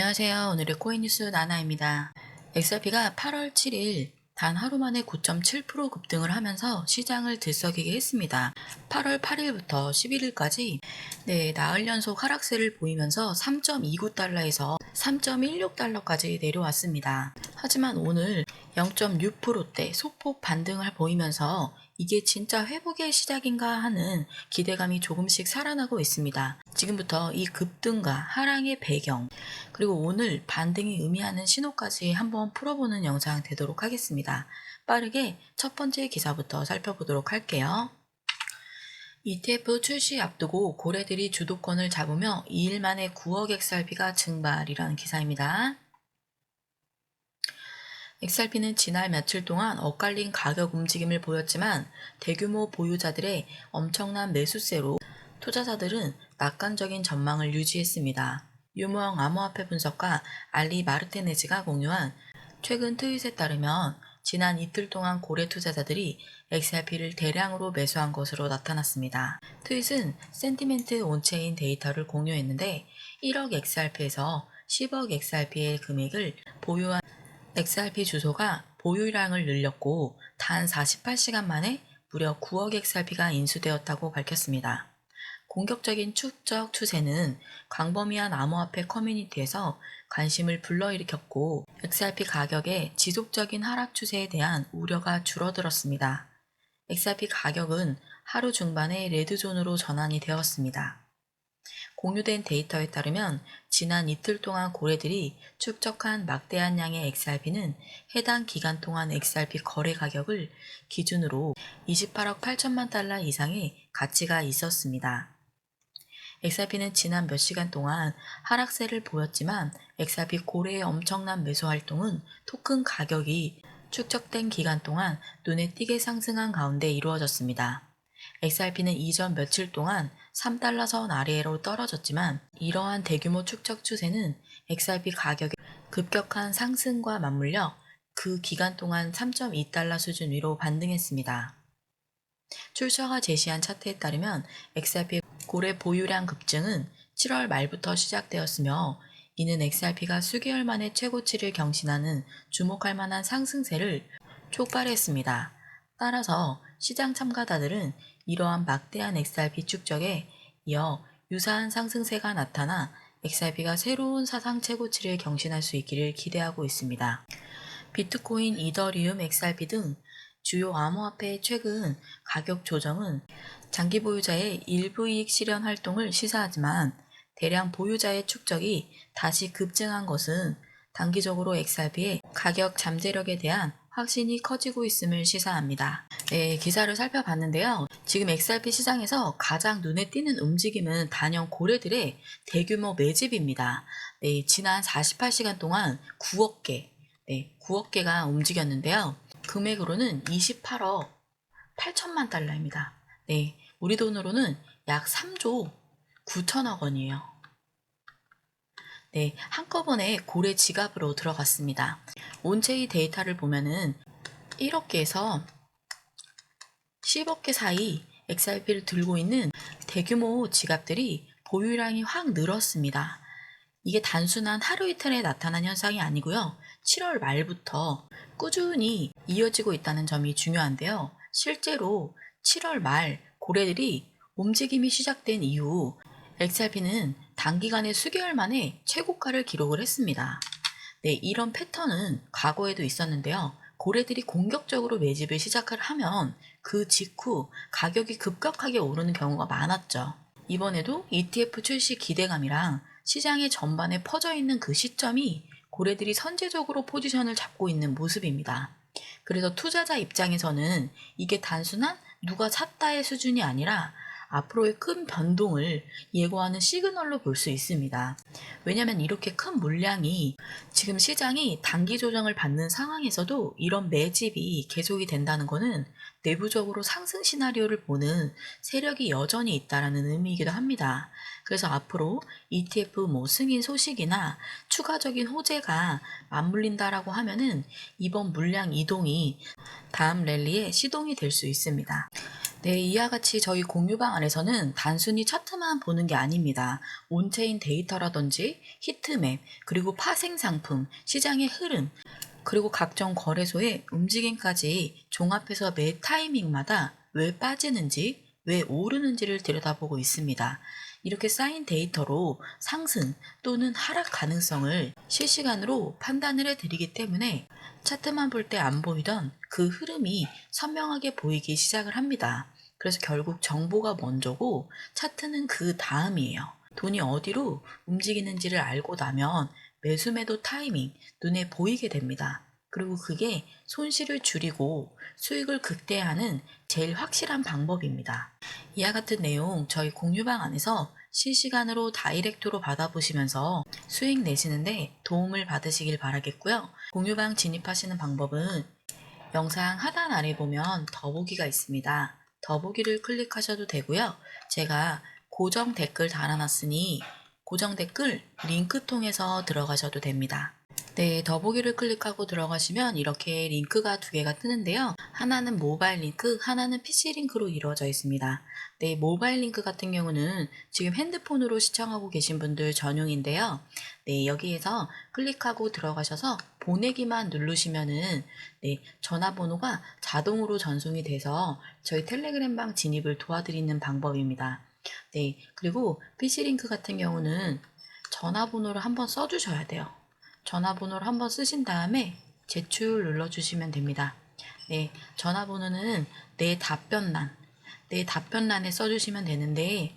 안녕하세요. 오늘의 코인 뉴스 나나입니다. XRP가 8월 7일 단 하루 만에 9.7% 급등을 하면서 시장을 들썩이게 했습니다. 8월 8일부터 11일까지 나흘 연속 하락세를 보이면서 3.29달러에서 3.16달러까지 내려왔습니다. 하지만 오늘 0.6%대 소폭 반등을 보이면서 이게 진짜 회복의 시작인가 하는 기대감이 조금씩 살아나고 있습니다. 지금부터 이 급등과 하락의 배경, 그리고 오늘 반등이 의미하는 신호까지 한번 풀어보는 영상 되도록 하겠습니다. 빠르게 첫 번째 기사부터 살펴보도록 할게요. ETF 출시 앞두고 고래들이 주도권을 잡으며 2일 만에 9억 XRP가 증발이라는 기사입니다. XRP는 지난 며칠 동안 엇갈린 가격 움직임을 보였지만 대규모 보유자들의 엄청난 매수세로 투자자들은 낙관적인 전망을 유지했습니다. 유명 암호화폐 분석가 알리 마르테네즈가 공유한 최근 트윗에 따르면 지난 이틀 동안 고래 투자자들이 XRP를 대량으로 매수한 것으로 나타났습니다. 트윗은 센티멘트 온체인 데이터를 공유했는데 1억 XRP에서 10억 XRP의 금액을 보유한 XRP 주소가 보유량을 늘렸고 단 48시간 만에 무려 9억 XRP가 인수되었다고 밝혔습니다. 공격적인 축적 추세는 광범위한 암호화폐 커뮤니티에서 관심을 불러일으켰고 XRP 가격의 지속적인 하락 추세에 대한 우려가 줄어들었습니다. XRP 가격은 하루 중반에 레드존으로 전환이 되었습니다. 공유된 데이터에 따르면 지난 이틀 동안 고래들이 축적한 막대한 양의 XRP는 해당 기간 동안 XRP 거래 가격을 기준으로 28억 8천만 달러 이상의 가치가 있었습니다. XRP는 지난 몇 시간 동안 하락세를 보였지만 XRP 고래의 엄청난 매수 활동은 토큰 가격이 축적된 기간 동안 눈에 띄게 상승한 가운데 이루어졌습니다. XRP는 이전 며칠 동안 3달러 선 아래로 떨어졌지만 이러한 대규모 축적 추세는 XRP 가격의 급격한 상승과 맞물려 그 기간 동안 3.2달러 수준 위로 반등했습니다. 출처가 제시한 차트에 따르면 XRP 고래 보유량 급증은 7월 말부터 시작되었으며 이는 XRP가 수개월 만에 최고치를 경신하는 주목할 만한 상승세를 촉발했습니다. 따라서 시장 참가자들은 이러한 막대한 XRP 축적에 이어 유사한 상승세가 나타나 XRP가 새로운 사상 최고치를 경신할 수 있기를 기대하고 있습니다. 비트코인, 이더리움, XRP 등 주요 암호화폐의 최근 가격 조정은 장기 보유자의 일부 이익 실현 활동을 시사하지만 대량 보유자의 축적이 다시 급증한 것은 단기적으로 XRP의 가격 잠재력에 대한 확신이 커지고 있음을 시사합니다. 기사를 살펴봤는데요. 지금 XRP 시장에서 가장 눈에 띄는 움직임은 단연 고래들의 대규모 매집입니다. 지난 48시간 동안 9억 개, 9억 개가 움직였는데요. 금액으로는 28억 8천만 달러입니다. 우리 돈으로는 약 3조 9천억 원이에요. 한꺼번에 고래 지갑으로 들어갔습니다. 온체인 데이터를 보면은 1억 개에서 10억 개 사이 XRP를 들고 있는 대규모 지갑들이 보유량이 확 늘었습니다. 이게 단순한 하루 이틀에 나타난 현상이 아니고요. 7월 말부터 꾸준히 이어지고 있다는 점이 중요한데요. 실제로 7월 말 고래들이 움직임이 시작된 이후 XRP는 단기간에 수개월 만에 최고가를 기록을 했습니다. 이런 패턴은 과거에도 있었는데요. 고래들이 공격적으로 매집을 시작을 하면 그 직후 가격이 급격하게 오르는 경우가 많았죠. 이번에도 ETF 출시 기대감이랑 시장의 전반에 퍼져 있는 그 시점이 고래들이 선제적으로 포지션을 잡고 있는 모습입니다. 그래서 투자자 입장에서는 이게 단순한 누가 샀다의 수준이 아니라 앞으로의 큰 변동을 예고하는 시그널로 볼 수 있습니다. 왜냐하면 이렇게 큰 물량이 지금 시장이 단기 조정을 받는 상황에서도 이런 매집이 계속이 된다는 것은 내부적으로 상승 시나리오를 보는 세력이 여전히 있다는 의미이기도 합니다. 그래서 앞으로 ETF 승인 소식이나 추가적인 호재가 맞물린다라고 하면은 이번 물량 이동이 다음 랠리에 시동이 될 수 있습니다. 네, 이와 같이 저희 공유방 안에서는 단순히 차트만 보는 게 아닙니다. 온체인 데이터라든지 히트맵, 그리고 파생 상품, 시장의 흐름, 그리고 각종 거래소의 움직임까지 종합해서 매 타이밍마다 왜 빠지는지, 왜 오르는지를 들여다보고 있습니다. 이렇게 쌓인 데이터로 상승 또는 하락 가능성을 실시간으로 판단을 해드리기 때문에 차트만 볼 때 안 보이던 그 흐름이 선명하게 보이기 시작을 합니다. 그래서 결국 정보가 먼저고 차트는 그 다음이에요. 돈이 어디로 움직이는지를 알고 나면 매수 매도 타이밍 눈에 보이게 됩니다. 그리고 그게 손실을 줄이고 수익을 극대화하는 제일 확실한 방법입니다. 이와 같은 내용 저희 공유방 안에서 실시간으로 다이렉트로 받아보시면서 수익 내시는데 도움을 받으시길 바라겠고요. 공유방 진입하시는 방법은 영상 하단 아래 보면 더보기가 있습니다. 더보기를 클릭하셔도 되고요. 제가 고정 댓글 달아놨으니 고정 댓글 링크 통해서 들어가셔도 됩니다. 네, 더보기를 클릭하고 들어가시면 이렇게 링크가 두 개가 뜨는데요. 하나는 모바일 링크, 하나는 PC 링크로 이루어져 있습니다. 네, 모바일 링크 같은 경우는 지금 핸드폰으로 시청하고 계신 분들 전용인데요. 네, 여기에서 클릭하고 들어가셔서 보내기만 누르시면은 네, 전화번호가 자동으로 전송이 돼서 저희 텔레그램방 진입을 도와드리는 방법입니다. 네, 그리고 PC 링크 같은 경우는 전화번호를 한번 써주셔야 돼요. 전화번호를 한번 쓰신 다음에 제출 눌러주시면 됩니다. 네, 전화번호는 내 답변란에 써주시면 되는데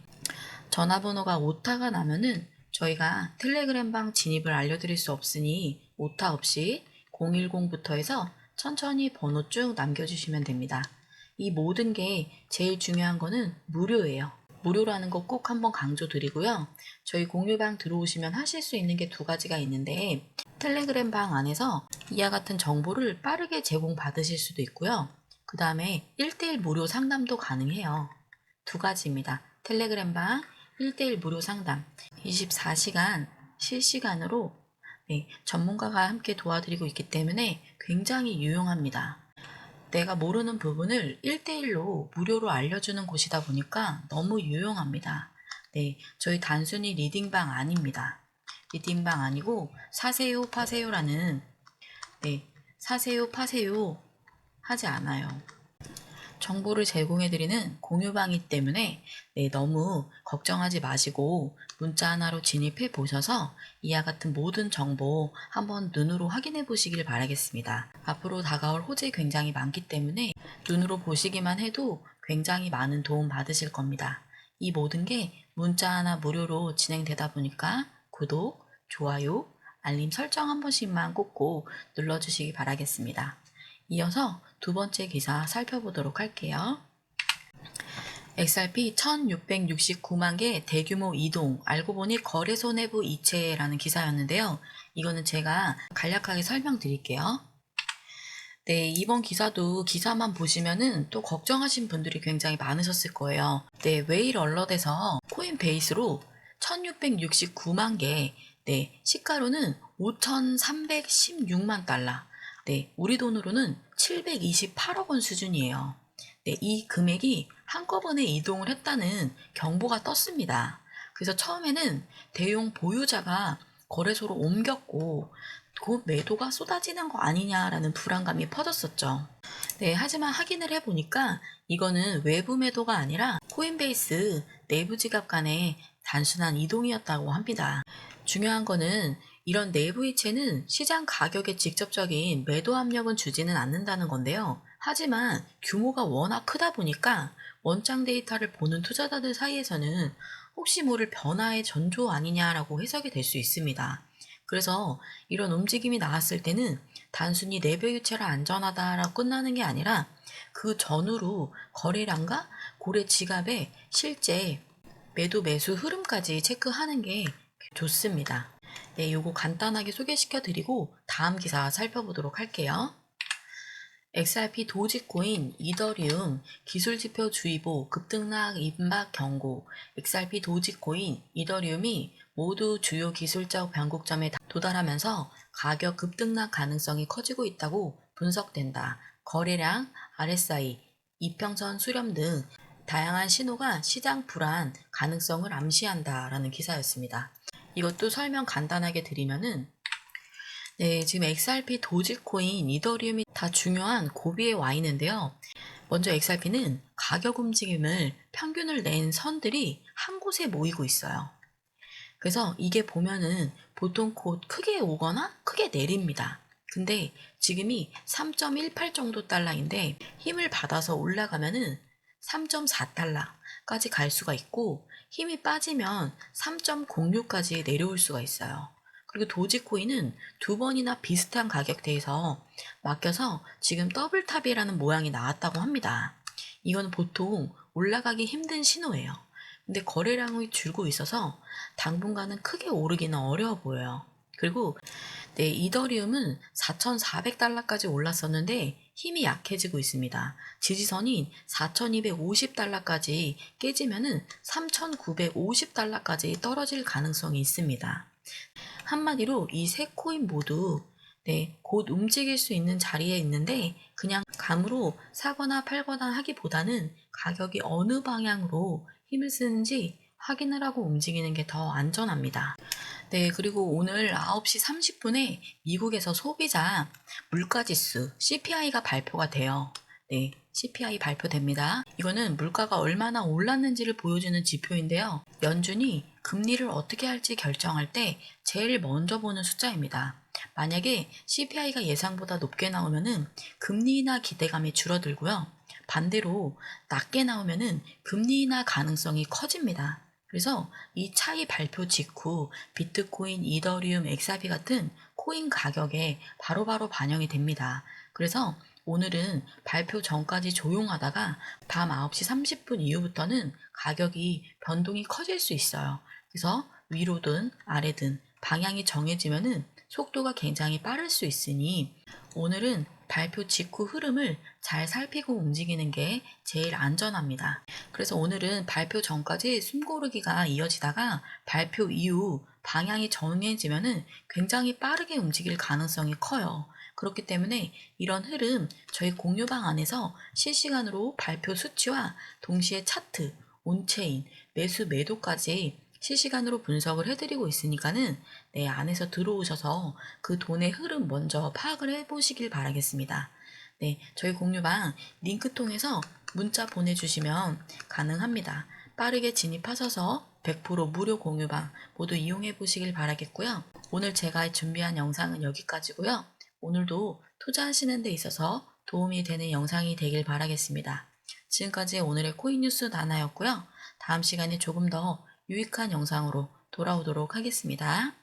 전화번호가 오타가 나면은 저희가 텔레그램방 진입을 알려드릴 수 없으니 오타 없이 010부터 해서 천천히 번호 쭉 남겨주시면 됩니다. 이 모든 게 제일 중요한 거는 무료예요. 무료라는 거 꼭 한번 강조드리고요. 저희 공유방 들어오시면 하실 수 있는 게 두 가지가 있는데 텔레그램 방 안에서 이와 같은 정보를 빠르게 제공받으실 수도 있고요. 그 다음에 1대1 무료 상담도 가능해요. 두 가지입니다. 텔레그램 방 1대1 무료 상담 24시간 실시간으로 전문가가 함께 도와드리고 있기 때문에 굉장히 유용합니다. 내가 모르는 부분을 1대1로 무료로 알려주는 곳이다 보니까 너무 유용합니다. 네, 저희 단순히 리딩방 아닙니다. 리딩방 아니고 사세요 파세요라는 사세요 파세요 하지 않아요. 정보를 제공해드리는 공유방이기 때문에 너무 걱정하지 마시고 문자 하나로 진입해 보셔서 이와 같은 모든 정보 한번 눈으로 확인해 보시길 바라겠습니다. 앞으로 다가올 호재 굉장히 많기 때문에 눈으로 보시기만 해도 굉장히 많은 도움 받으실 겁니다. 이 모든 게 문자 하나 무료로 진행되다 보니까 구독, 좋아요, 알림 설정 한 번씩만 꼭꼭 눌러주시기 바라겠습니다. 이어서 두 번째 기사 살펴보도록 할게요. XRP 1669만 개 대규모 이동, 알고 보니 거래소 내부 이체라는 기사였는데요. 이거는 제가 간략하게 설명드릴게요. 네, 이번 기사도 기사만 보시면은 또 걱정하신 분들이 굉장히 많으셨을 거예요. 네, 웨일 얼럿에서 코인베이스로 1669만 개, 시가로는 5,316만 달러, 우리 돈으로는 728억 원 수준이에요. 이 금액이 한꺼번에 이동을 했다는 경보가 떴습니다. 그래서 처음에는 대용 보유자가 거래소로 옮겼고 곧 매도가 쏟아지는 거 아니냐라는 불안감이 퍼졌었죠. 하지만 확인을 해보니까 이거는 외부 매도가 아니라 코인베이스 내부 지갑 간의 단순한 이동이었다고 합니다. 중요한 거는 이런 내부 이체는 시장 가격에 직접적인 매도 압력은 주지는 않는다는 건데요. 하지만 규모가 워낙 크다 보니까 원장 데이터를 보는 투자자들 사이에서는 혹시 모를 변화의 전조 아니냐라고 해석이 될 수 있습니다. 그래서 이런 움직임이 나왔을 때는 단순히 내부 유체가 안전하다라고 끝나는 게 아니라 그 전후로 거래량과 고래 지갑의 실제 매도 매수 흐름까지 체크하는 게 좋습니다. 요거 간단하게 소개시켜 드리고 다음 기사 살펴보도록 할게요. XRP 도지코인, 이더리움, 기술지표 주의보, 급등락 임박 경고. XRP 도지코인, 이더리움이 모두 주요 기술적 변곡점에 도달하면서 가격 급등락 가능성이 커지고 있다고 분석된다. 거래량, RSI, 이평선 수렴 등 다양한 신호가 시장 불안 가능성을 암시한다라는 기사였습니다. 이것도 설명 간단하게 드리면은 네, 지금 XRP, 도지코인, 이더리움이 다 중요한 고비에 와 있는데요. 먼저 XRP는 가격 움직임을 평균을 낸 선들이 한 곳에 모이고 있어요. 그래서 이게 보면은 보통 곧 크게 오거나 크게 내립니다. 근데 지금이 3.18 정도 달러인데 힘을 받아서 올라가면은 3.4달러까지 갈 수가 있고 힘이 빠지면 3.06까지 내려올 수가 있어요. 그리고 도지코인은 두 번이나 비슷한 가격대에서 막혀서 지금 더블탑이라는 모양이 나왔다고 합니다. 이건 보통 올라가기 힘든 신호예요. 근데 거래량이 줄고 있어서 당분간은 크게 오르기는 어려워 보여요. 그리고 네, 이더리움은 4,400달러까지 올랐었는데 힘이 약해지고 있습니다. 지지선인 4,250달러까지 깨지면은 3,950달러까지 떨어질 가능성이 있습니다. 한마디로 이 세 코인 모두 네, 곧 움직일 수 있는 자리에 있는데 그냥 감으로 사거나 팔거나 하기보다는 가격이 어느 방향으로 힘을 쓰는지 확인을 하고 움직이는 게 더 안전합니다. 네, 그리고 오늘 9시 30분에 미국에서 소비자 물가지수 CPI가 발표가 돼요. 네, CPI 발표됩니다. 이거는 물가가 얼마나 올랐는지를 보여주는 지표인데요. 연준이 금리를 어떻게 할지 결정할 때 제일 먼저 보는 숫자입니다. 만약에 CPI가 예상보다 높게 나오면은 금리 인하 기대감이 줄어들고요. 반대로 낮게 나오면은 금리 인하 가능성이 커집니다. 그래서 이 차이 발표 직후 비트코인, 이더리움, 엑사비 같은 코인 가격에 바로바로 반영이 됩니다. 그래서 오늘은 발표 전까지 조용하다가 밤 9시 30분 이후부터는 가격이 변동이 커질 수 있어요. 그래서 위로든 아래든 방향이 정해지면은 속도가 굉장히 빠를 수 있으니 오늘은 발표 직후 흐름을 잘 살피고 움직이는 게 제일 안전합니다. 그래서 오늘은 발표 전까지 숨고르기가 이어지다가 발표 이후 방향이 정해지면은 굉장히 빠르게 움직일 가능성이 커요. 그렇기 때문에 이런 흐름 저희 공유방 안에서 실시간으로 발표 수치와 동시에 차트, 온체인, 매수 매도까지 실시간으로 분석을 해드리고 있으니까는 네, 안에서 들어오셔서 그 돈의 흐름 먼저 파악을 해보시길 바라겠습니다. 네, 저희 공유방 링크 통해서 문자 보내주시면 가능합니다. 빠르게 진입하셔서 100% 무료 공유방 모두 이용해 보시길 바라겠고요. 오늘 제가 준비한 영상은 여기까지고요. 오늘도 투자하시는 데 있어서 도움이 되는 영상이 되길 바라겠습니다. 지금까지 오늘의 코인 뉴스 나나였고요. 다음 시간에 조금 더 유익한 영상으로 돌아오도록 하겠습니다.